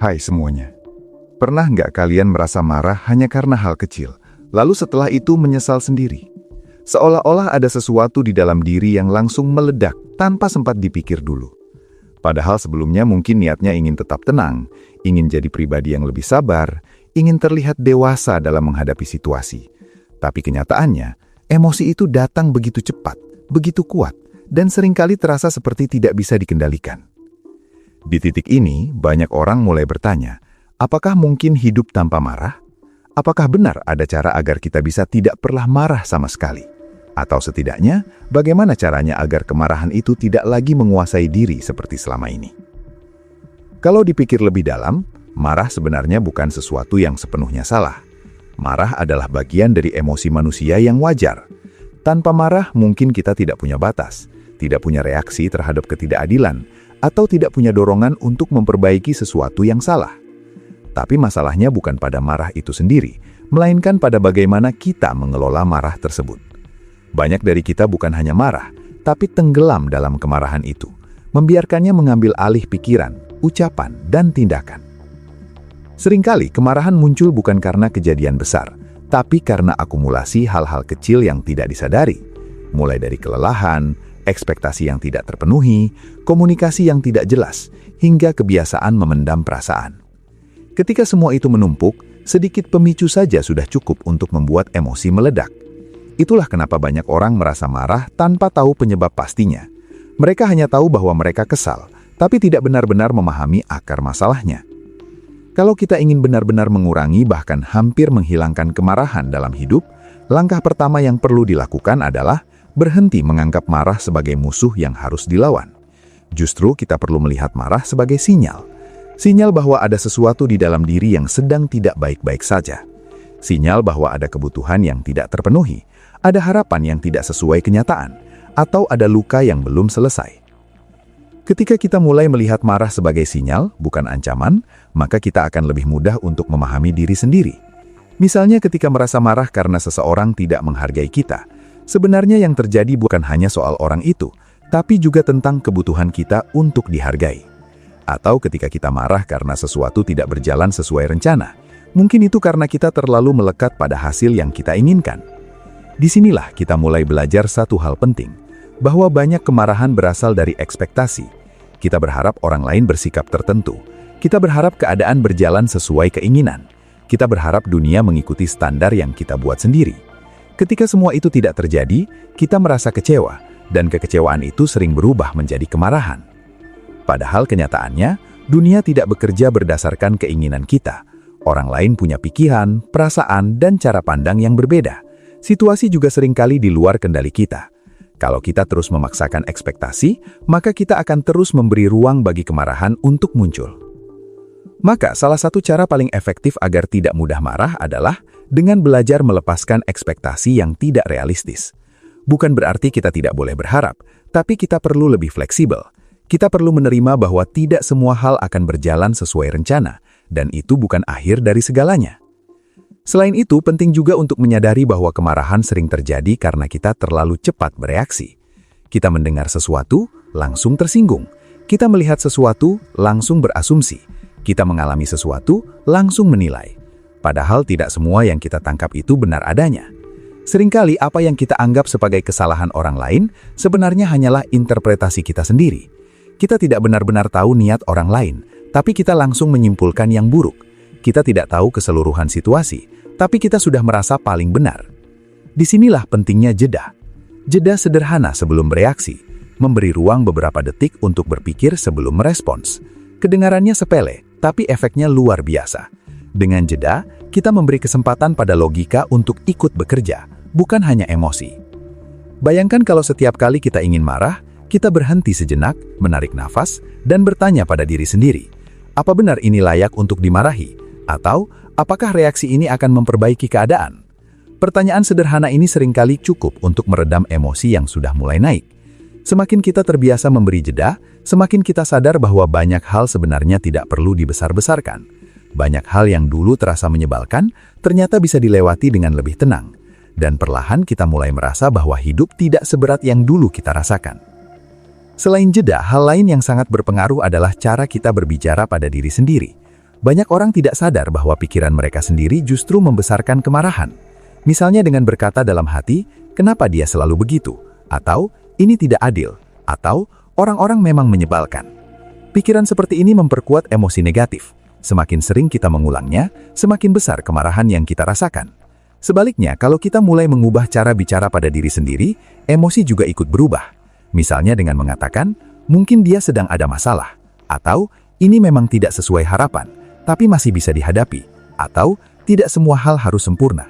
Hai semuanya. Pernah nggak kalian merasa marah hanya karena hal kecil, lalu setelah itu menyesal sendiri? Seolah-olah ada sesuatu di dalam diri yang langsung meledak tanpa sempat dipikir dulu. Padahal sebelumnya mungkin niatnya ingin tetap tenang, ingin jadi pribadi yang lebih sabar, ingin terlihat dewasa dalam menghadapi situasi. Tapi kenyataannya, emosi itu datang begitu cepat, begitu kuat, dan seringkali terasa seperti tidak bisa dikendalikan. Di titik ini, banyak orang mulai bertanya, apakah mungkin hidup tanpa marah? Apakah benar ada cara agar kita bisa tidak pernah marah sama sekali? Atau setidaknya, bagaimana caranya agar kemarahan itu tidak lagi menguasai diri seperti selama ini? Kalau dipikir lebih dalam, marah sebenarnya bukan sesuatu yang sepenuhnya salah. Marah adalah bagian dari emosi manusia yang wajar. Tanpa marah, mungkin kita tidak punya batas, tidak punya reaksi terhadap ketidakadilan, atau tidak punya dorongan untuk memperbaiki sesuatu yang salah. Tapi masalahnya bukan pada marah itu sendiri, melainkan pada bagaimana kita mengelola marah tersebut. Banyak dari kita bukan hanya marah, tapi tenggelam dalam kemarahan itu, membiarkannya mengambil alih pikiran, ucapan, dan tindakan. Seringkali kemarahan muncul bukan karena kejadian besar, tapi karena akumulasi hal-hal kecil yang tidak disadari, mulai dari kelelahan, ekspektasi yang tidak terpenuhi, komunikasi yang tidak jelas, hingga kebiasaan memendam perasaan. Ketika semua itu menumpuk, sedikit pemicu saja sudah cukup untuk membuat emosi meledak. Itulah kenapa banyak orang merasa marah tanpa tahu penyebab pastinya. Mereka hanya tahu bahwa mereka kesal, tapi tidak benar-benar memahami akar masalahnya. Kalau kita ingin benar-benar mengurangi bahkan hampir menghilangkan kemarahan dalam hidup, langkah pertama yang perlu dilakukan adalah berhenti menganggap marah sebagai musuh yang harus dilawan. Justru kita perlu melihat marah sebagai sinyal. Sinyal bahwa ada sesuatu di dalam diri yang sedang tidak baik-baik saja. Sinyal bahwa ada kebutuhan yang tidak terpenuhi, ada harapan yang tidak sesuai kenyataan, atau ada luka yang belum selesai. Ketika kita mulai melihat marah sebagai sinyal, bukan ancaman, maka kita akan lebih mudah untuk memahami diri sendiri. Misalnya ketika merasa marah karena seseorang tidak menghargai kita, sebenarnya yang terjadi bukan hanya soal orang itu, tapi juga tentang kebutuhan kita untuk dihargai. Atau ketika kita marah karena sesuatu tidak berjalan sesuai rencana, mungkin itu karena kita terlalu melekat pada hasil yang kita inginkan. Disinilah kita mulai belajar satu hal penting, bahwa banyak kemarahan berasal dari ekspektasi. Kita berharap orang lain bersikap tertentu. Kita berharap keadaan berjalan sesuai keinginan. Kita berharap dunia mengikuti standar yang kita buat sendiri. Ketika semua itu tidak terjadi, kita merasa kecewa, dan kekecewaan itu sering berubah menjadi kemarahan. Padahal kenyataannya, dunia tidak bekerja berdasarkan keinginan kita. Orang lain punya pikiran, perasaan, dan cara pandang yang berbeda. Situasi juga seringkali di luar kendali kita. Kalau kita terus memaksakan ekspektasi, maka kita akan terus memberi ruang bagi kemarahan untuk muncul. Maka salah satu cara paling efektif agar tidak mudah marah adalah dengan belajar melepaskan ekspektasi yang tidak realistis. Bukan berarti kita tidak boleh berharap, tapi kita perlu lebih fleksibel. Kita perlu menerima bahwa tidak semua hal akan berjalan sesuai rencana, dan itu bukan akhir dari segalanya. Selain itu, penting juga untuk menyadari bahwa kemarahan sering terjadi karena kita terlalu cepat bereaksi. Kita mendengar sesuatu, langsung tersinggung. Kita melihat sesuatu, langsung berasumsi. Kita mengalami sesuatu, langsung menilai. Padahal tidak semua yang kita tangkap itu benar adanya. Seringkali apa yang kita anggap sebagai kesalahan orang lain sebenarnya hanyalah interpretasi kita sendiri. Kita tidak benar-benar tahu niat orang lain, tapi kita langsung menyimpulkan yang buruk. Kita tidak tahu keseluruhan situasi, tapi kita sudah merasa paling benar. Disinilah pentingnya jeda. Jeda sederhana sebelum bereaksi, memberi ruang beberapa detik untuk berpikir sebelum merespons. Kedengarannya sepele, tapi efeknya luar biasa. Dengan jeda, kita memberi kesempatan pada logika untuk ikut bekerja, bukan hanya emosi. Bayangkan kalau setiap kali kita ingin marah, kita berhenti sejenak, menarik nafas, dan bertanya pada diri sendiri, apa benar ini layak untuk dimarahi? Atau, apakah reaksi ini akan memperbaiki keadaan? Pertanyaan sederhana ini seringkali cukup untuk meredam emosi yang sudah mulai naik. Semakin kita terbiasa memberi jeda, semakin kita sadar bahwa banyak hal sebenarnya tidak perlu dibesar-besarkan. Banyak hal yang dulu terasa menyebalkan, ternyata bisa dilewati dengan lebih tenang. Dan perlahan kita mulai merasa bahwa hidup tidak seberat yang dulu kita rasakan. Selain jeda, hal lain yang sangat berpengaruh adalah cara kita berbicara pada diri sendiri. Banyak orang tidak sadar bahwa pikiran mereka sendiri justru membesarkan kemarahan. Misalnya dengan berkata dalam hati, "Kenapa dia selalu begitu?" Atau, "Ini tidak adil." Atau, "Orang-orang memang menyebalkan." Pikiran seperti ini memperkuat emosi negatif. Semakin sering kita mengulangnya, semakin besar kemarahan yang kita rasakan. Sebaliknya, kalau kita mulai mengubah cara bicara pada diri sendiri, emosi juga ikut berubah. Misalnya dengan mengatakan, "Mungkin dia sedang ada masalah." Atau, "Ini memang tidak sesuai harapan, tapi masih bisa dihadapi." Atau, "Tidak semua hal harus sempurna."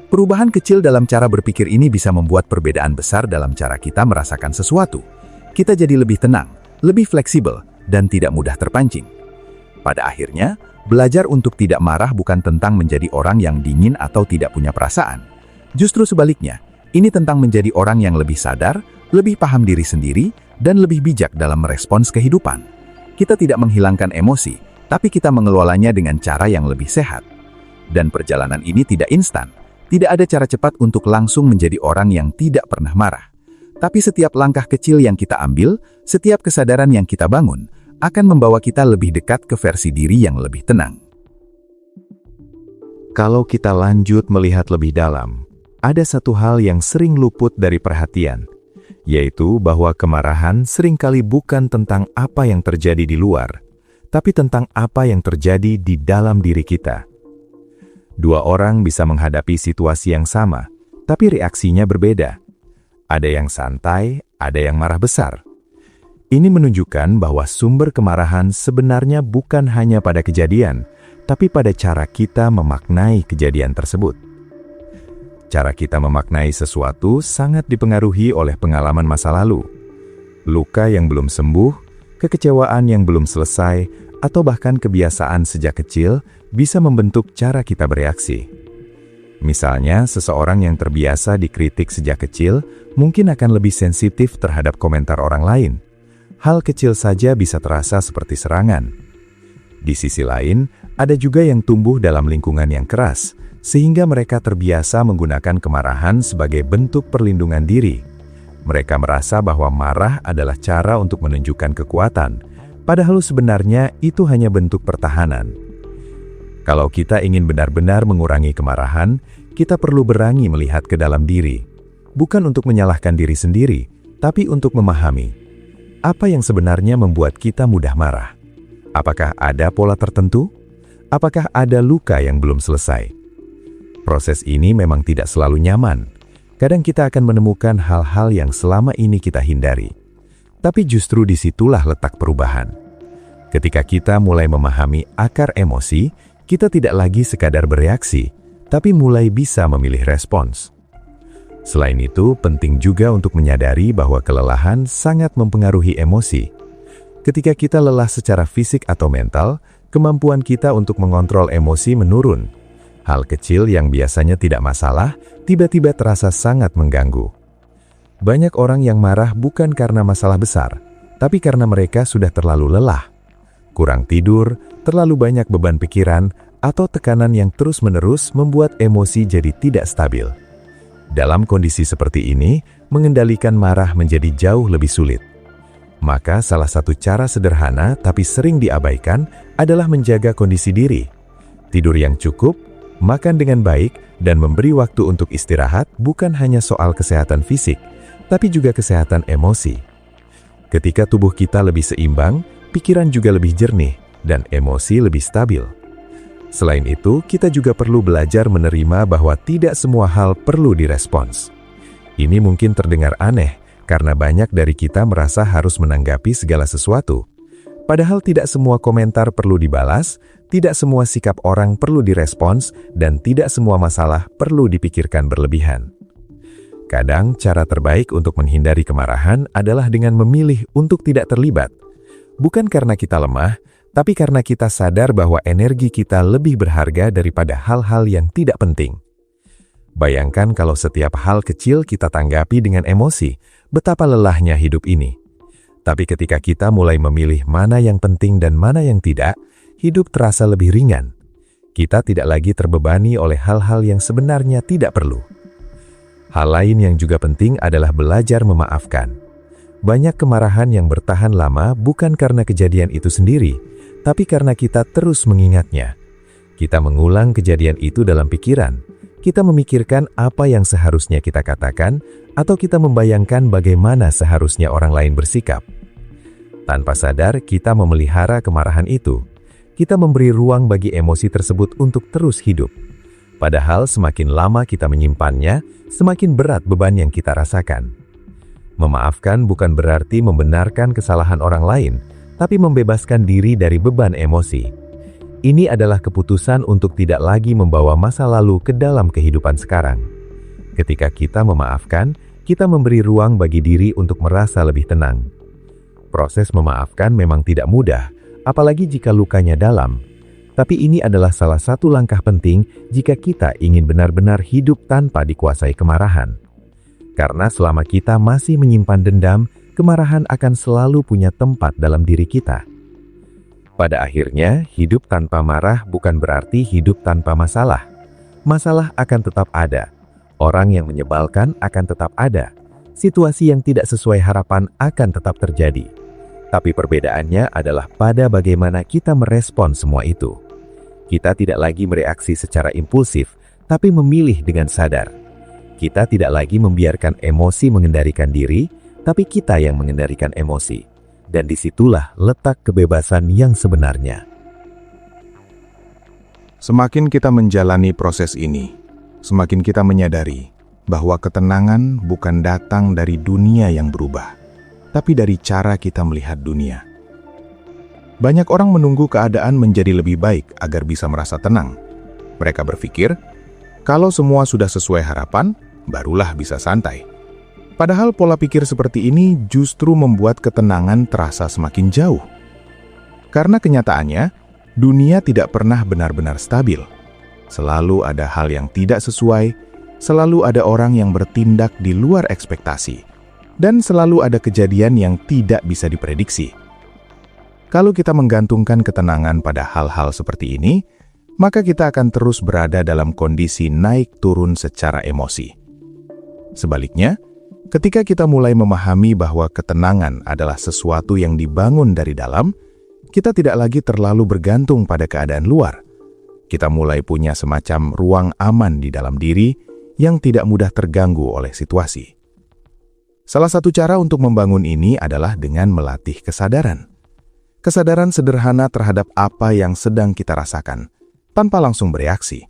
Perubahan kecil dalam cara berpikir ini bisa membuat perbedaan besar dalam cara kita merasakan sesuatu. Kita jadi lebih tenang, lebih fleksibel, dan tidak mudah terpancing. Pada akhirnya, belajar untuk tidak marah bukan tentang menjadi orang yang dingin atau tidak punya perasaan. Justru sebaliknya, ini tentang menjadi orang yang lebih sadar, lebih paham diri sendiri, dan lebih bijak dalam merespons kehidupan. Kita tidak menghilangkan emosi, tapi kita mengelolanya dengan cara yang lebih sehat. Dan perjalanan ini tidak instan. Tidak ada cara cepat untuk langsung menjadi orang yang tidak pernah marah. Tapi setiap langkah kecil yang kita ambil, setiap kesadaran yang kita bangun, akan membawa kita lebih dekat ke versi diri yang lebih tenang. Kalau kita lanjut melihat lebih dalam, ada satu hal yang sering luput dari perhatian, yaitu bahwa kemarahan seringkali bukan tentang apa yang terjadi di luar, tapi tentang apa yang terjadi di dalam diri kita. Dua orang bisa menghadapi situasi yang sama, tapi reaksinya berbeda. Ada yang santai, ada yang marah besar. Ini menunjukkan bahwa sumber kemarahan sebenarnya bukan hanya pada kejadian, tapi pada cara kita memaknai kejadian tersebut. Cara kita memaknai sesuatu sangat dipengaruhi oleh pengalaman masa lalu. Luka yang belum sembuh, kekecewaan yang belum selesai, atau bahkan kebiasaan sejak kecil bisa membentuk cara kita bereaksi. Misalnya, seseorang yang terbiasa dikritik sejak kecil mungkin akan lebih sensitif terhadap komentar orang lain. Hal kecil saja bisa terasa seperti serangan. Di sisi lain, ada juga yang tumbuh dalam lingkungan yang keras, sehingga mereka terbiasa menggunakan kemarahan sebagai bentuk perlindungan diri. Mereka merasa bahwa marah adalah cara untuk menunjukkan kekuatan, padahal sebenarnya itu hanya bentuk pertahanan. Kalau kita ingin benar-benar mengurangi kemarahan, kita perlu berani melihat ke dalam diri. Bukan untuk menyalahkan diri sendiri, tapi untuk memahami apa yang sebenarnya membuat kita mudah marah. Apakah ada pola tertentu? Apakah ada luka yang belum selesai? Proses ini memang tidak selalu nyaman. Kadang kita akan menemukan hal-hal yang selama ini kita hindari. Tapi justru disitulah letak perubahan. Ketika kita mulai memahami akar emosi, kita tidak lagi sekadar bereaksi, tapi mulai bisa memilih respons. Selain itu, penting juga untuk menyadari bahwa kelelahan sangat mempengaruhi emosi. Ketika kita lelah secara fisik atau mental, kemampuan kita untuk mengontrol emosi menurun. Hal kecil yang biasanya tidak masalah, tiba-tiba terasa sangat mengganggu. Banyak orang yang marah bukan karena masalah besar, tapi karena mereka sudah terlalu lelah. Kurang tidur, terlalu banyak beban pikiran, atau tekanan yang terus-menerus membuat emosi jadi tidak stabil. Dalam kondisi seperti ini, mengendalikan marah menjadi jauh lebih sulit. Maka salah satu cara sederhana tapi sering diabaikan adalah menjaga kondisi diri. Tidur yang cukup, makan dengan baik, dan memberi waktu untuk istirahat bukan hanya soal kesehatan fisik, tapi juga kesehatan emosi. Ketika tubuh kita lebih seimbang, pikiran juga lebih jernih, dan emosi lebih stabil. Selain itu, kita juga perlu belajar menerima bahwa tidak semua hal perlu direspons. Ini mungkin terdengar aneh, karena banyak dari kita merasa harus menanggapi segala sesuatu. Padahal tidak semua komentar perlu dibalas, tidak semua sikap orang perlu direspons, dan tidak semua masalah perlu dipikirkan berlebihan. Kadang, cara terbaik untuk menghindari kemarahan adalah dengan memilih untuk tidak terlibat. Bukan karena kita lemah, tapi karena kita sadar bahwa energi kita lebih berharga daripada hal-hal yang tidak penting. Bayangkan kalau setiap hal kecil kita tanggapi dengan emosi, betapa lelahnya hidup ini. Tapi ketika kita mulai memilih mana yang penting dan mana yang tidak, hidup terasa lebih ringan. Kita tidak lagi terbebani oleh hal-hal yang sebenarnya tidak perlu. Hal lain yang juga penting adalah belajar memaafkan. Banyak kemarahan yang bertahan lama bukan karena kejadian itu sendiri, tapi karena kita terus mengingatnya. Kita mengulang kejadian itu dalam pikiran. Kita memikirkan apa yang seharusnya kita katakan, atau kita membayangkan bagaimana seharusnya orang lain bersikap. Tanpa sadar, kita memelihara kemarahan itu. Kita memberi ruang bagi emosi tersebut untuk terus hidup. Padahal semakin lama kita menyimpannya, semakin berat beban yang kita rasakan. Memaafkan bukan berarti membenarkan kesalahan orang lain, tapi membebaskan diri dari beban emosi. Ini adalah keputusan untuk tidak lagi membawa masa lalu ke dalam kehidupan sekarang. Ketika kita memaafkan, kita memberi ruang bagi diri untuk merasa lebih tenang. Proses memaafkan memang tidak mudah, apalagi jika lukanya dalam. Tapi ini adalah salah satu langkah penting jika kita ingin benar-benar hidup tanpa dikuasai kemarahan. Karena selama kita masih menyimpan dendam, kemarahan akan selalu punya tempat dalam diri kita. Pada akhirnya, hidup tanpa marah bukan berarti hidup tanpa masalah. Masalah akan tetap ada. Orang yang menyebalkan akan tetap ada. Situasi yang tidak sesuai harapan akan tetap terjadi. Tapi perbedaannya adalah pada bagaimana kita merespon semua itu. Kita tidak lagi bereaksi secara impulsif, tapi memilih dengan sadar. Kita tidak lagi membiarkan emosi mengendalikan diri, tapi kita yang mengendalikan emosi. Dan disitulah letak kebebasan yang sebenarnya. Semakin kita menjalani proses ini, semakin kita menyadari bahwa ketenangan bukan datang dari dunia yang berubah, tapi dari cara kita melihat dunia. Banyak orang menunggu keadaan menjadi lebih baik agar bisa merasa tenang. Mereka berpikir, kalau semua sudah sesuai harapan, barulah bisa santai. Padahal pola pikir seperti ini justru membuat ketenangan terasa semakin jauh. Karena kenyataannya, dunia tidak pernah benar-benar stabil. Selalu ada hal yang tidak sesuai, selalu ada orang yang bertindak di luar ekspektasi, dan selalu ada kejadian yang tidak bisa diprediksi. Kalau kita menggantungkan ketenangan pada hal-hal seperti ini, maka kita akan terus berada dalam kondisi naik turun secara emosi. Sebaliknya, ketika kita mulai memahami bahwa ketenangan adalah sesuatu yang dibangun dari dalam, kita tidak lagi terlalu bergantung pada keadaan luar. Kita mulai punya semacam ruang aman di dalam diri yang tidak mudah terganggu oleh situasi. Salah satu cara untuk membangun ini adalah dengan melatih kesadaran. Kesadaran sederhana terhadap apa yang sedang kita rasakan, tanpa langsung bereaksi.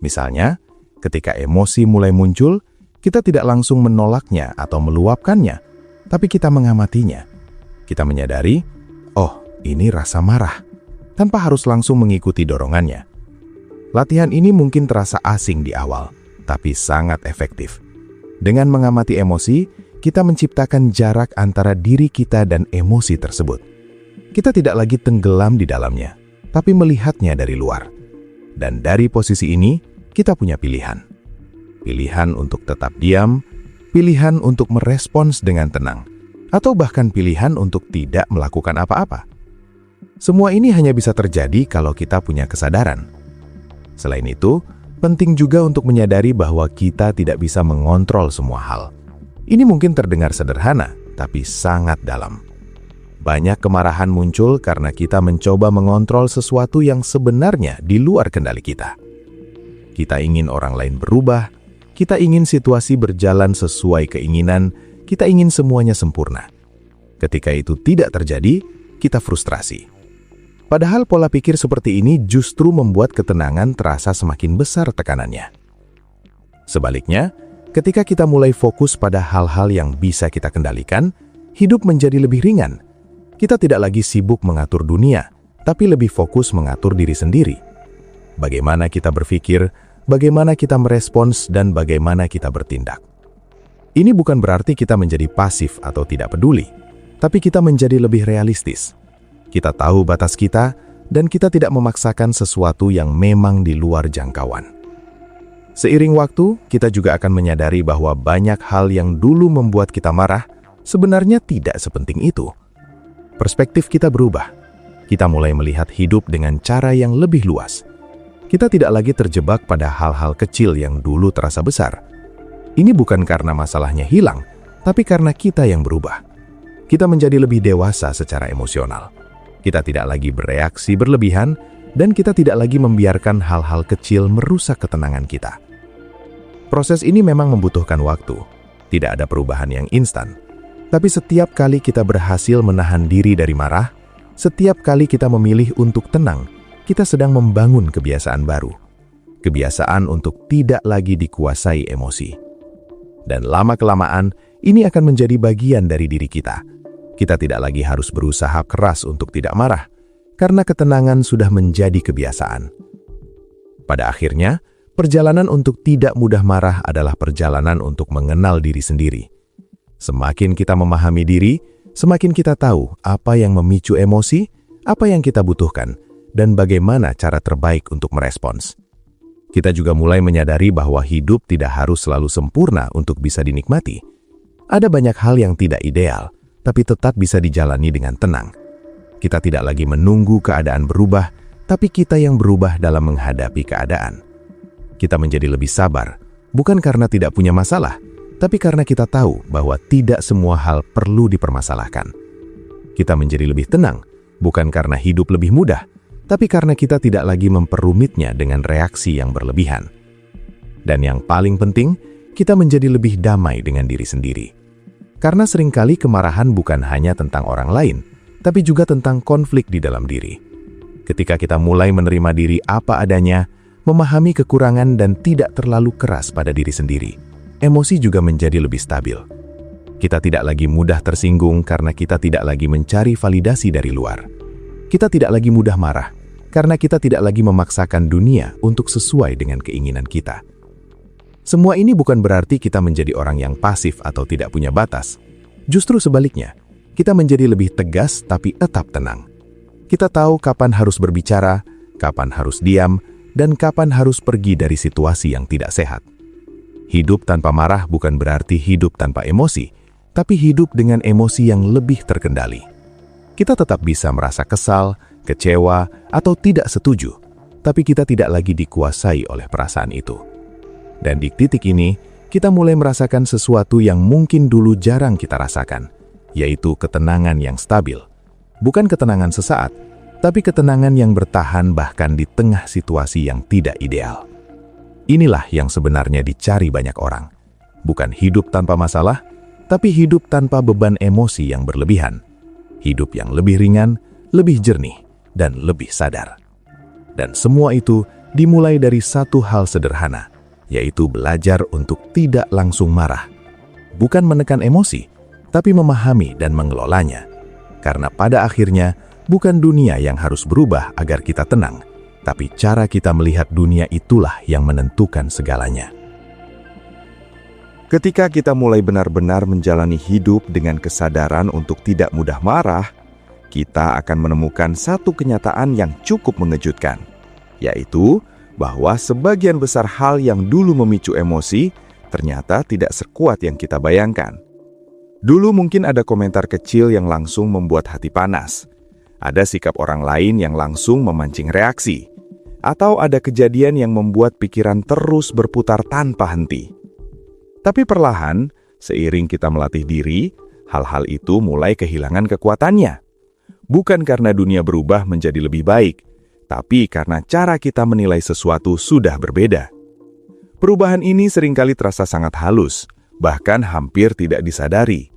Misalnya, ketika emosi mulai muncul, kita tidak langsung menolaknya atau meluapkannya, tapi kita mengamatinya. Kita menyadari, oh, ini rasa marah, tanpa harus langsung mengikuti dorongannya. Latihan ini mungkin terasa asing di awal, tapi sangat efektif. Dengan mengamati emosi, kita menciptakan jarak antara diri kita dan emosi tersebut. Kita tidak lagi tenggelam di dalamnya, tapi melihatnya dari luar. Dan dari posisi ini, kita punya pilihan. Pilihan untuk tetap diam, pilihan untuk merespons dengan tenang, atau bahkan pilihan untuk tidak melakukan apa-apa. Semua ini hanya bisa terjadi kalau kita punya kesadaran. Selain itu, penting juga untuk menyadari bahwa kita tidak bisa mengontrol semua hal. Ini mungkin terdengar sederhana, tapi sangat dalam. Banyak kemarahan muncul karena kita mencoba mengontrol sesuatu yang sebenarnya di luar kendali kita. Kita ingin orang lain berubah, kita ingin situasi berjalan sesuai keinginan, kita ingin semuanya sempurna. Ketika itu tidak terjadi, kita frustrasi. Padahal pola pikir seperti ini justru membuat ketenangan terasa semakin besar tekanannya. Sebaliknya, ketika kita mulai fokus pada hal-hal yang bisa kita kendalikan, hidup menjadi lebih ringan. Kita tidak lagi sibuk mengatur dunia, tapi lebih fokus mengatur diri sendiri. Bagaimana kita berpikir, bagaimana kita merespons, dan bagaimana kita bertindak. Ini bukan berarti kita menjadi pasif atau tidak peduli, tapi kita menjadi lebih realistis. Kita tahu batas kita, dan kita tidak memaksakan sesuatu yang memang di luar jangkauan. Seiring waktu, kita juga akan menyadari bahwa banyak hal yang dulu membuat kita marah sebenarnya tidak sepenting itu. Perspektif kita berubah. Kita mulai melihat hidup dengan cara yang lebih luas. Kita tidak lagi terjebak pada hal-hal kecil yang dulu terasa besar. Ini bukan karena masalahnya hilang, tapi karena kita yang berubah. Kita menjadi lebih dewasa secara emosional. Kita tidak lagi bereaksi berlebihan, dan kita tidak lagi membiarkan hal-hal kecil merusak ketenangan kita. Proses ini memang membutuhkan waktu. Tidak ada perubahan yang instan. Tapi setiap kali kita berhasil menahan diri dari marah, setiap kali kita memilih untuk tenang, kita sedang membangun kebiasaan baru. Kebiasaan untuk tidak lagi dikuasai emosi. Dan lama-kelamaan, ini akan menjadi bagian dari diri kita. Kita tidak lagi harus berusaha keras untuk tidak marah, karena ketenangan sudah menjadi kebiasaan. Pada akhirnya, perjalanan untuk tidak mudah marah adalah perjalanan untuk mengenal diri sendiri. Semakin kita memahami diri, semakin kita tahu apa yang memicu emosi, apa yang kita butuhkan, dan bagaimana cara terbaik untuk merespons. Kita juga mulai menyadari bahwa hidup tidak harus selalu sempurna untuk bisa dinikmati. Ada banyak hal yang tidak ideal, tapi tetap bisa dijalani dengan tenang. Kita tidak lagi menunggu keadaan berubah, tapi kita yang berubah dalam menghadapi keadaan. Kita menjadi lebih sabar, bukan karena tidak punya masalah, tapi karena kita tahu bahwa tidak semua hal perlu dipermasalahkan. Kita menjadi lebih tenang, bukan karena hidup lebih mudah, tapi karena kita tidak lagi memperumitnya dengan reaksi yang berlebihan. Dan yang paling penting, kita menjadi lebih damai dengan diri sendiri. Karena seringkali kemarahan bukan hanya tentang orang lain, tapi juga tentang konflik di dalam diri. Ketika kita mulai menerima diri apa adanya, memahami kekurangan dan tidak terlalu keras pada diri sendiri, emosi juga menjadi lebih stabil. Kita tidak lagi mudah tersinggung karena kita tidak lagi mencari validasi dari luar. Kita tidak lagi mudah marah karena kita tidak lagi memaksakan dunia untuk sesuai dengan keinginan kita. Semua ini bukan berarti kita menjadi orang yang pasif atau tidak punya batas. Justru sebaliknya, kita menjadi lebih tegas tapi tetap tenang. Kita tahu kapan harus berbicara, kapan harus diam, dan kapan harus pergi dari situasi yang tidak sehat. Hidup tanpa marah bukan berarti hidup tanpa emosi, tapi hidup dengan emosi yang lebih terkendali. Kita tetap bisa merasa kesal, kecewa, atau tidak setuju, tapi kita tidak lagi dikuasai oleh perasaan itu. Dan di titik ini, kita mulai merasakan sesuatu yang mungkin dulu jarang kita rasakan, yaitu ketenangan yang stabil. Bukan ketenangan sesaat, tapi ketenangan yang bertahan bahkan di tengah situasi yang tidak ideal. Inilah yang sebenarnya dicari banyak orang. Bukan hidup tanpa masalah, tapi hidup tanpa beban emosi yang berlebihan. Hidup yang lebih ringan, lebih jernih, dan lebih sadar. Dan semua itu dimulai dari satu hal sederhana, yaitu belajar untuk tidak langsung marah. Bukan menekan emosi, tapi memahami dan mengelolanya. Karena pada akhirnya, bukan dunia yang harus berubah agar kita tenang, tapi cara kita melihat dunia itulah yang menentukan segalanya. Ketika kita mulai benar-benar menjalani hidup dengan kesadaran untuk tidak mudah marah, kita akan menemukan satu kenyataan yang cukup mengejutkan, yaitu bahwa sebagian besar hal yang dulu memicu emosi ternyata tidak sekuat yang kita bayangkan. Dulu mungkin ada komentar kecil yang langsung membuat hati panas. Ada sikap orang lain yang langsung memancing reaksi. Atau ada kejadian yang membuat pikiran terus berputar tanpa henti. Tapi perlahan, seiring kita melatih diri, hal-hal itu mulai kehilangan kekuatannya. Bukan karena dunia berubah menjadi lebih baik, tapi karena cara kita menilai sesuatu sudah berbeda. Perubahan ini seringkali terasa sangat halus, bahkan hampir tidak disadari.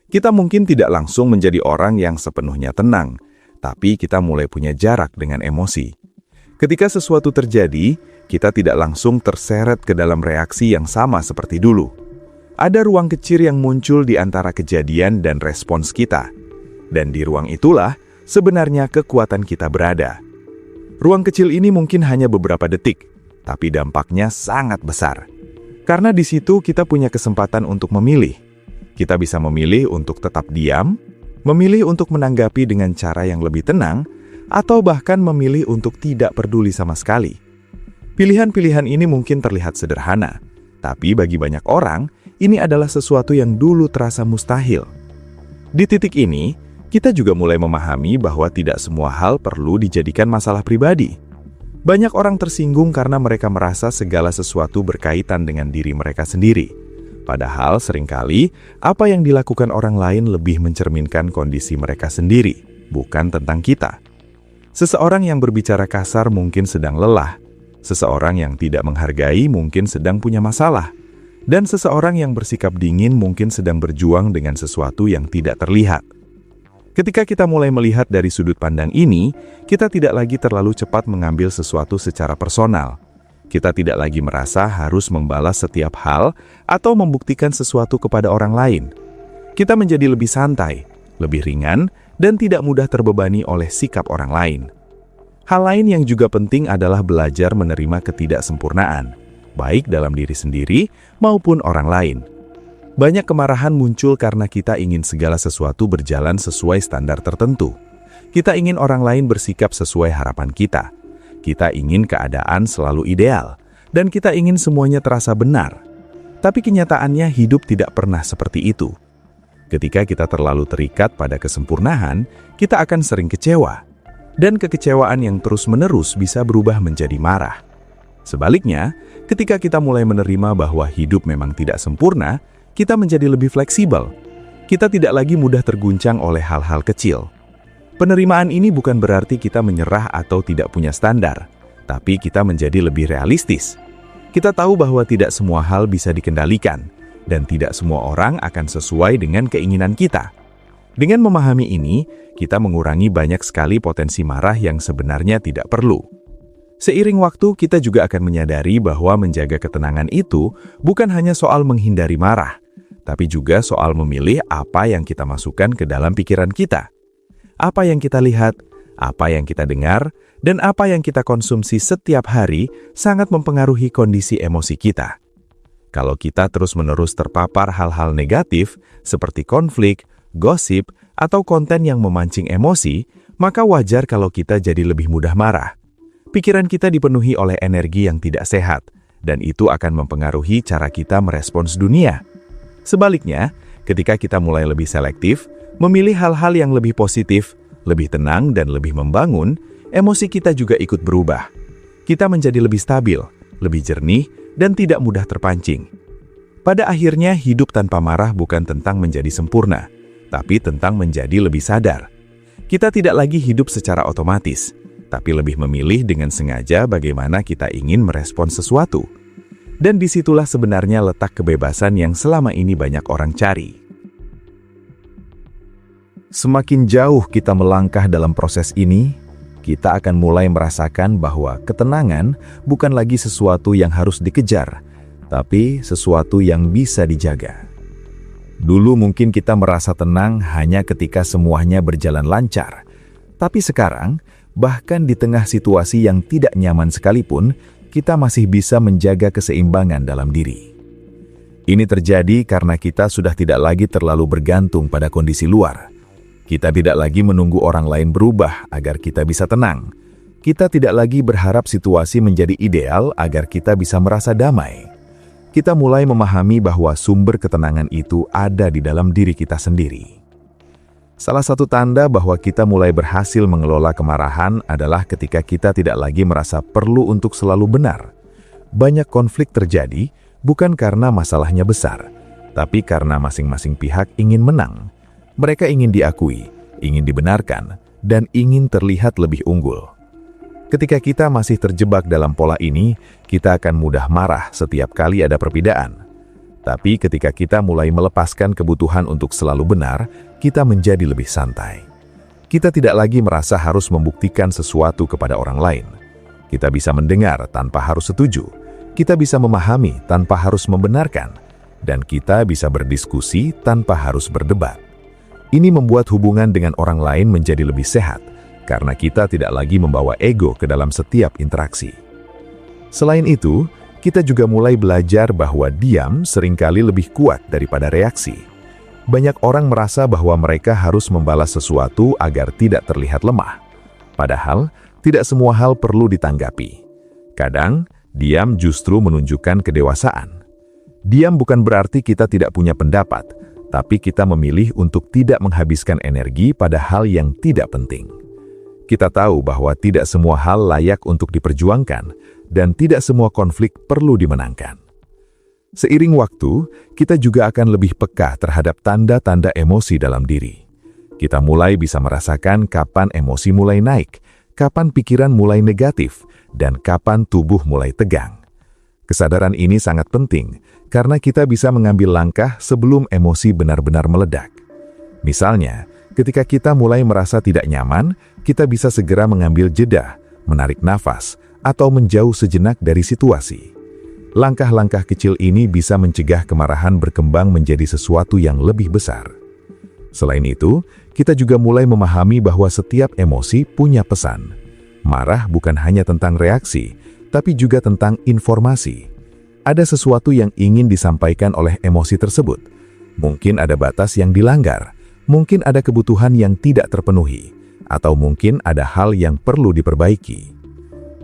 Kita mungkin tidak langsung menjadi orang yang sepenuhnya tenang, tapi kita mulai punya jarak dengan emosi. Ketika sesuatu terjadi, kita tidak langsung terseret ke dalam reaksi yang sama seperti dulu. Ada ruang kecil yang muncul di antara kejadian dan respons kita. Dan di ruang itulah sebenarnya kekuatan kita berada. Ruang kecil ini mungkin hanya beberapa detik, tapi dampaknya sangat besar. Karena di situ kita punya kesempatan untuk memilih. Kita bisa memilih untuk tetap diam, memilih untuk menanggapi dengan cara yang lebih tenang, atau bahkan memilih untuk tidak peduli sama sekali. Pilihan-pilihan ini mungkin terlihat sederhana, tapi bagi banyak orang, ini adalah sesuatu yang dulu terasa mustahil. Di titik ini, kita juga mulai memahami bahwa tidak semua hal perlu dijadikan masalah pribadi. Banyak orang tersinggung karena mereka merasa segala sesuatu berkaitan dengan diri mereka sendiri. Padahal seringkali, apa yang dilakukan orang lain lebih mencerminkan kondisi mereka sendiri. bukan tentang kita. Seseorang yang berbicara kasar mungkin sedang lelah, seseorang yang tidak menghargai mungkin sedang punya masalah, dan seseorang yang bersikap dingin mungkin sedang berjuang dengan sesuatu yang tidak terlihat. Ketika kita mulai melihat dari sudut pandang ini, kita tidak lagi terlalu cepat mengambil sesuatu secara personal. Kita tidak lagi merasa harus membalas setiap hal atau membuktikan sesuatu kepada orang lain. Kita menjadi lebih santai, lebih ringan, dan tidak mudah terbebani oleh sikap orang lain. Hal lain yang juga penting adalah belajar menerima ketidaksempurnaan, baik dalam diri sendiri maupun orang lain. Banyak kemarahan muncul karena kita ingin segala sesuatu berjalan sesuai standar tertentu. Kita ingin orang lain bersikap sesuai harapan kita. Kita ingin keadaan selalu ideal, dan kita ingin semuanya terasa benar. Tapi kenyataannya hidup tidak pernah seperti itu. Ketika kita terlalu terikat pada kesempurnaan, kita akan sering kecewa. Dan kekecewaan yang terus-menerus bisa berubah menjadi marah. Sebaliknya, ketika kita mulai menerima bahwa hidup memang tidak sempurna, kita menjadi lebih fleksibel. Kita tidak lagi mudah terguncang oleh hal-hal kecil. Penerimaan ini bukan berarti kita menyerah atau tidak punya standar, tapi kita menjadi lebih realistis. Kita tahu bahwa tidak semua hal bisa dikendalikan, dan tidak semua orang akan sesuai dengan keinginan kita. Dengan memahami ini, kita mengurangi banyak sekali potensi marah yang sebenarnya tidak perlu. Seiring waktu, kita juga akan menyadari bahwa menjaga ketenangan itu bukan hanya soal menghindari marah, tapi juga soal memilih apa yang kita masukkan ke dalam pikiran kita. Apa yang kita lihat, apa yang kita dengar, dan apa yang kita konsumsi setiap hari sangat mempengaruhi kondisi emosi kita. Kalau kita terus-menerus terpapar hal-hal negatif seperti konflik, gosip, atau konten yang memancing emosi, maka wajar kalau kita jadi lebih mudah marah. Pikiran kita dipenuhi oleh energi yang tidak sehat, dan itu akan mempengaruhi cara kita merespons dunia. Sebaliknya, ketika kita mulai lebih selektif, memilih hal-hal yang lebih positif, lebih tenang, dan lebih membangun, emosi kita juga ikut berubah. Kita menjadi lebih stabil, lebih jernih, dan tidak mudah terpancing. Pada akhirnya, hidup tanpa marah bukan tentang menjadi sempurna, tapi tentang menjadi lebih sadar. Kita tidak lagi hidup secara otomatis, tapi lebih memilih dengan sengaja bagaimana kita ingin merespons sesuatu. Dan disitulah sebenarnya letak kebebasan yang selama ini banyak orang cari. Semakin jauh kita melangkah dalam proses ini, kita akan mulai merasakan bahwa ketenangan bukan lagi sesuatu yang harus dikejar, tapi sesuatu yang bisa dijaga. Dulu mungkin kita merasa tenang hanya ketika semuanya berjalan lancar, tapi sekarang, bahkan di tengah situasi yang tidak nyaman sekalipun, kita masih bisa menjaga keseimbangan dalam diri. Ini terjadi karena kita sudah tidak lagi terlalu bergantung pada kondisi luar. Kita tidak lagi menunggu orang lain berubah agar kita bisa tenang. Kita tidak lagi berharap situasi menjadi ideal agar kita bisa merasa damai. Kita mulai memahami bahwa sumber ketenangan itu ada di dalam diri kita sendiri. Salah satu tanda bahwa kita mulai berhasil mengelola kemarahan adalah ketika kita tidak lagi merasa perlu untuk selalu benar. Banyak konflik terjadi bukan karena masalahnya besar, tapi karena masing-masing pihak ingin menang. Mereka ingin diakui, ingin dibenarkan, dan ingin terlihat lebih unggul. Ketika kita masih terjebak dalam pola ini, kita akan mudah marah setiap kali ada perbedaan. Tapi ketika kita mulai melepaskan kebutuhan untuk selalu benar, kita menjadi lebih santai. Kita tidak lagi merasa harus membuktikan sesuatu kepada orang lain. Kita bisa mendengar tanpa harus setuju. Kita bisa memahami tanpa harus membenarkan. Dan kita bisa berdiskusi tanpa harus berdebat. Ini membuat hubungan dengan orang lain menjadi lebih sehat, karena kita tidak lagi membawa ego ke dalam setiap interaksi. Selain itu, kita juga mulai belajar bahwa diam seringkali lebih kuat daripada reaksi. Banyak orang merasa bahwa mereka harus membalas sesuatu agar tidak terlihat lemah. Padahal, tidak semua hal perlu ditanggapi. Kadang, diam justru menunjukkan kedewasaan. Diam bukan berarti kita tidak punya pendapat, tapi kita memilih untuk tidak menghabiskan energi pada hal yang tidak penting. Kita tahu bahwa tidak semua hal layak untuk diperjuangkan, dan tidak semua konflik perlu dimenangkan. Seiring waktu, kita juga akan lebih peka terhadap tanda-tanda emosi dalam diri. Kita mulai bisa merasakan kapan emosi mulai naik, kapan pikiran mulai negatif, dan kapan tubuh mulai tegang. Kesadaran ini sangat penting karena kita bisa mengambil langkah sebelum emosi benar-benar meledak. Misalnya, ketika kita mulai merasa tidak nyaman, kita bisa segera mengambil jeda, menarik nafas, atau menjauh sejenak dari situasi. Langkah-langkah kecil ini bisa mencegah kemarahan berkembang menjadi sesuatu yang lebih besar. Selain itu, kita juga mulai memahami bahwa setiap emosi punya pesan. Marah bukan hanya tentang reaksi, tapi juga tentang informasi. Ada sesuatu yang ingin disampaikan oleh emosi tersebut. Mungkin ada batas yang dilanggar, mungkin ada kebutuhan yang tidak terpenuhi, atau mungkin ada hal yang perlu diperbaiki.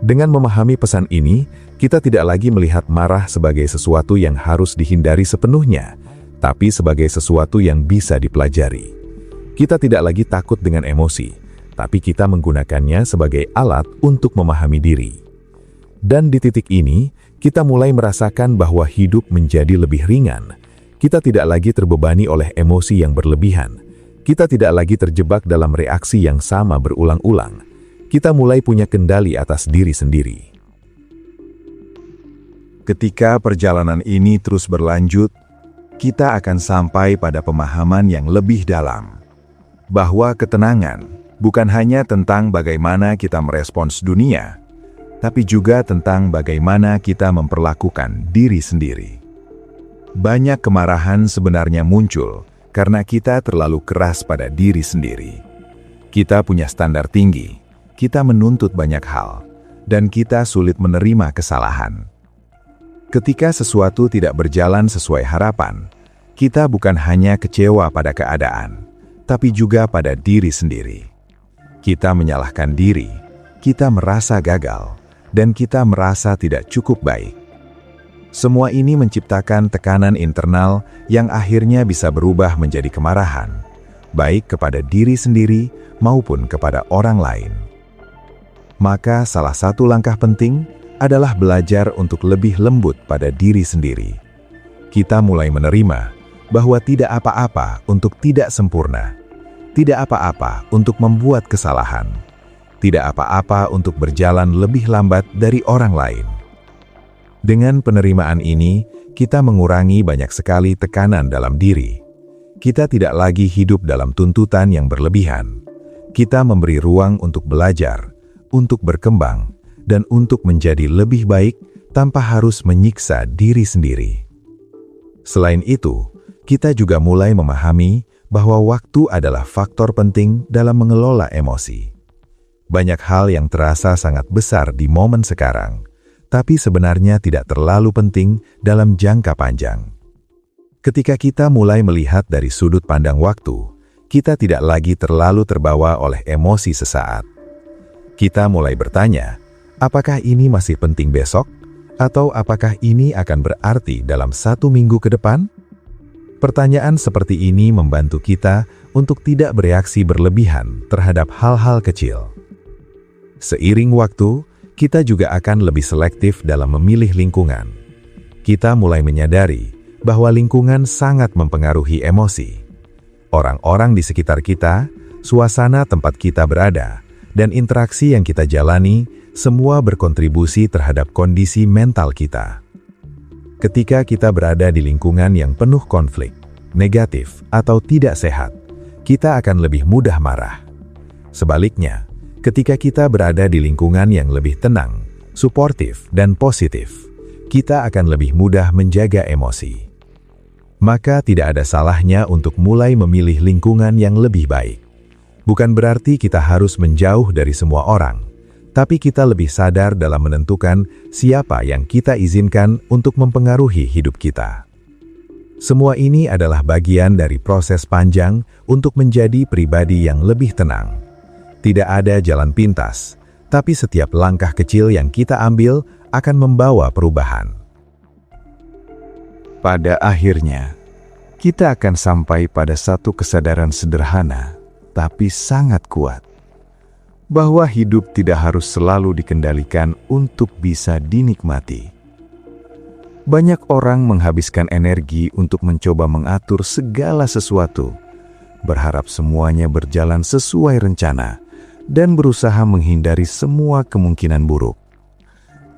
Dengan memahami pesan ini, kita tidak lagi melihat marah sebagai sesuatu yang harus dihindari sepenuhnya, tapi sebagai sesuatu yang bisa dipelajari. Kita tidak lagi takut dengan emosi, tapi kita menggunakannya sebagai alat untuk memahami diri. Dan di titik ini, kita mulai merasakan bahwa hidup menjadi lebih ringan. Kita tidak lagi terbebani oleh emosi yang berlebihan. Kita tidak lagi terjebak dalam reaksi yang sama berulang-ulang. Kita mulai punya kendali atas diri sendiri. Ketika perjalanan ini terus berlanjut, kita akan sampai pada pemahaman yang lebih dalam. Bahwa ketenangan bukan hanya tentang bagaimana kita merespons dunia, tapi juga tentang bagaimana kita memperlakukan diri sendiri. Banyak kemarahan sebenarnya muncul karena kita terlalu keras pada diri sendiri. Kita punya standar tinggi, kita menuntut banyak hal, dan kita sulit menerima kesalahan. Ketika sesuatu tidak berjalan sesuai harapan, kita bukan hanya kecewa pada keadaan, tapi juga pada diri sendiri. Kita menyalahkan diri, kita merasa gagal, dan kita merasa tidak cukup baik. Semua ini menciptakan tekanan internal yang akhirnya bisa berubah menjadi kemarahan, baik kepada diri sendiri maupun kepada orang lain. Maka salah satu langkah penting adalah belajar untuk lebih lembut pada diri sendiri. Kita mulai menerima bahwa tidak apa-apa untuk tidak sempurna, tidak apa-apa untuk membuat kesalahan, tidak apa-apa untuk berjalan lebih lambat dari orang lain. Dengan penerimaan ini, kita mengurangi banyak sekali tekanan dalam diri. Kita tidak lagi hidup dalam tuntutan yang berlebihan. Kita memberi ruang untuk belajar, untuk berkembang, dan untuk menjadi lebih baik tanpa harus menyiksa diri sendiri. Selain itu, kita juga mulai memahami bahwa waktu adalah faktor penting dalam mengelola emosi. Banyak hal yang terasa sangat besar di momen sekarang, tapi sebenarnya tidak terlalu penting dalam jangka panjang. Ketika kita mulai melihat dari sudut pandang waktu, kita tidak lagi terlalu terbawa oleh emosi sesaat. Kita mulai bertanya, apakah ini masih penting besok? Atau apakah ini akan berarti dalam 1 minggu ke depan? Pertanyaan seperti ini membantu kita untuk tidak bereaksi berlebihan terhadap hal-hal kecil. Seiring waktu, kita juga akan lebih selektif dalam memilih lingkungan. Kita mulai menyadari bahwa lingkungan sangat mempengaruhi emosi. Orang-orang di sekitar kita, suasana tempat kita berada, dan interaksi yang kita jalani, semua berkontribusi terhadap kondisi mental kita. Ketika kita berada di lingkungan yang penuh konflik, negatif, atau tidak sehat, kita akan lebih mudah marah. Sebaliknya, ketika kita berada di lingkungan yang lebih tenang, suportif, dan positif, kita akan lebih mudah menjaga emosi. Maka tidak ada salahnya untuk mulai memilih lingkungan yang lebih baik. Bukan berarti kita harus menjauh dari semua orang, tapi kita lebih sadar dalam menentukan siapa yang kita izinkan untuk mempengaruhi hidup kita. Semua ini adalah bagian dari proses panjang untuk menjadi pribadi yang lebih tenang. Tidak ada jalan pintas, tapi setiap langkah kecil yang kita ambil akan membawa perubahan. Pada akhirnya, kita akan sampai pada satu kesadaran sederhana, tapi sangat kuat. Bahwa hidup tidak harus selalu dikendalikan untuk bisa dinikmati. Banyak orang menghabiskan energi untuk mencoba mengatur segala sesuatu, berharap semuanya berjalan sesuai rencana, dan berusaha menghindari semua kemungkinan buruk.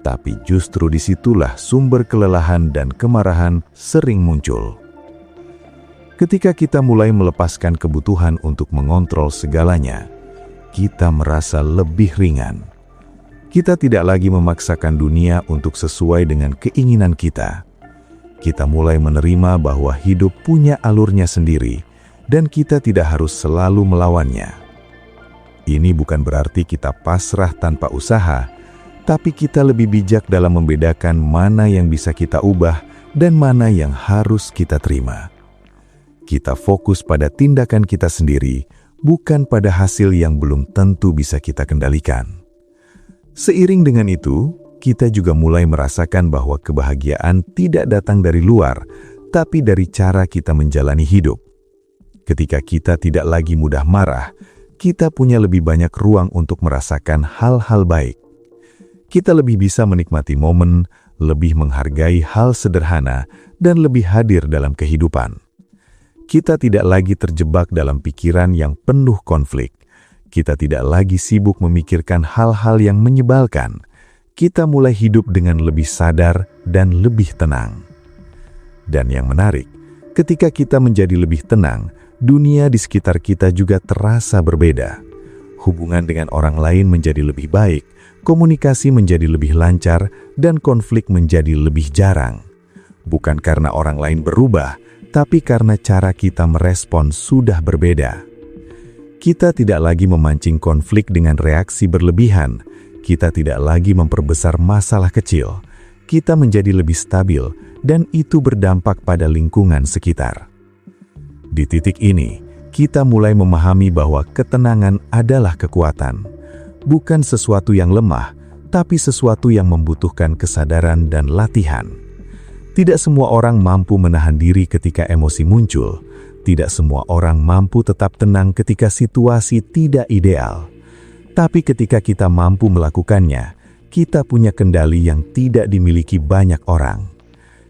Tapi justru disitulah sumber kelelahan dan kemarahan sering muncul. Ketika kita mulai melepaskan kebutuhan untuk mengontrol segalanya, kita merasa lebih ringan. Kita tidak lagi memaksakan dunia untuk sesuai dengan keinginan kita. Kita mulai menerima bahwa hidup punya alurnya sendiri, dan kita tidak harus selalu melawannya. Ini bukan berarti kita pasrah tanpa usaha, tapi kita lebih bijak dalam membedakan mana yang bisa kita ubah dan mana yang harus kita terima. Kita fokus pada tindakan kita sendiri, bukan pada hasil yang belum tentu bisa kita kendalikan. Seiring dengan itu, kita juga mulai merasakan bahwa kebahagiaan tidak datang dari luar, tapi dari cara kita menjalani hidup. Ketika kita tidak lagi mudah marah, kita punya lebih banyak ruang untuk merasakan hal-hal baik. Kita lebih bisa menikmati momen, lebih menghargai hal sederhana, dan lebih hadir dalam kehidupan. Kita tidak lagi terjebak dalam pikiran yang penuh konflik. Kita tidak lagi sibuk memikirkan hal-hal yang menyebalkan. Kita mulai hidup dengan lebih sadar dan lebih tenang. Dan yang menarik, ketika kita menjadi lebih tenang, dunia di sekitar kita juga terasa berbeda. Hubungan dengan orang lain menjadi lebih baik, komunikasi menjadi lebih lancar, dan konflik menjadi lebih jarang. Bukan karena orang lain berubah, tapi karena cara kita merespon sudah berbeda. Kita tidak lagi memancing konflik dengan reaksi berlebihan. Kita tidak lagi memperbesar masalah kecil. Kita menjadi lebih stabil, dan itu berdampak pada lingkungan sekitar. Di titik ini, kita mulai memahami bahwa ketenangan adalah kekuatan. Bukan sesuatu yang lemah, tapi sesuatu yang membutuhkan kesadaran dan latihan. Tidak semua orang mampu menahan diri ketika emosi muncul. Tidak semua orang mampu tetap tenang ketika situasi tidak ideal. Tapi ketika kita mampu melakukannya, kita punya kendali yang tidak dimiliki banyak orang.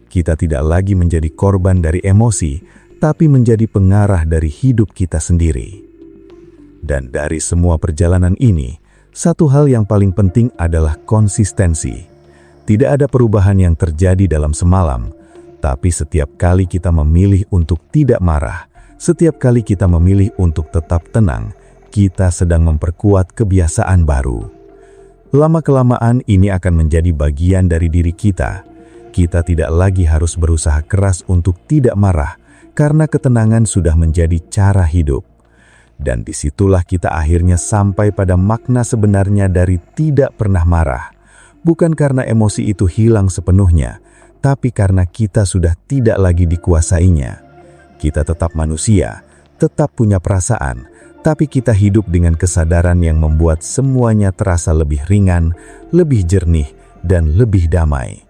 Kita tidak lagi menjadi korban dari emosi, tapi menjadi pengarah dari hidup kita sendiri. Dan dari semua perjalanan ini, satu hal yang paling penting adalah konsistensi. Tidak ada perubahan yang terjadi dalam semalam, tapi setiap kali kita memilih untuk tidak marah, setiap kali kita memilih untuk tetap tenang, kita sedang memperkuat kebiasaan baru. Lama-kelamaan ini akan menjadi bagian dari diri kita. Kita tidak lagi harus berusaha keras untuk tidak marah, karena ketenangan sudah menjadi cara hidup. Dan disitulah kita akhirnya sampai pada makna sebenarnya dari tidak pernah marah. Bukan karena emosi itu hilang sepenuhnya, tapi karena kita sudah tidak lagi dikuasainya. Kita tetap manusia, tetap punya perasaan, tapi kita hidup dengan kesadaran yang membuat semuanya terasa lebih ringan, lebih jernih, dan lebih damai.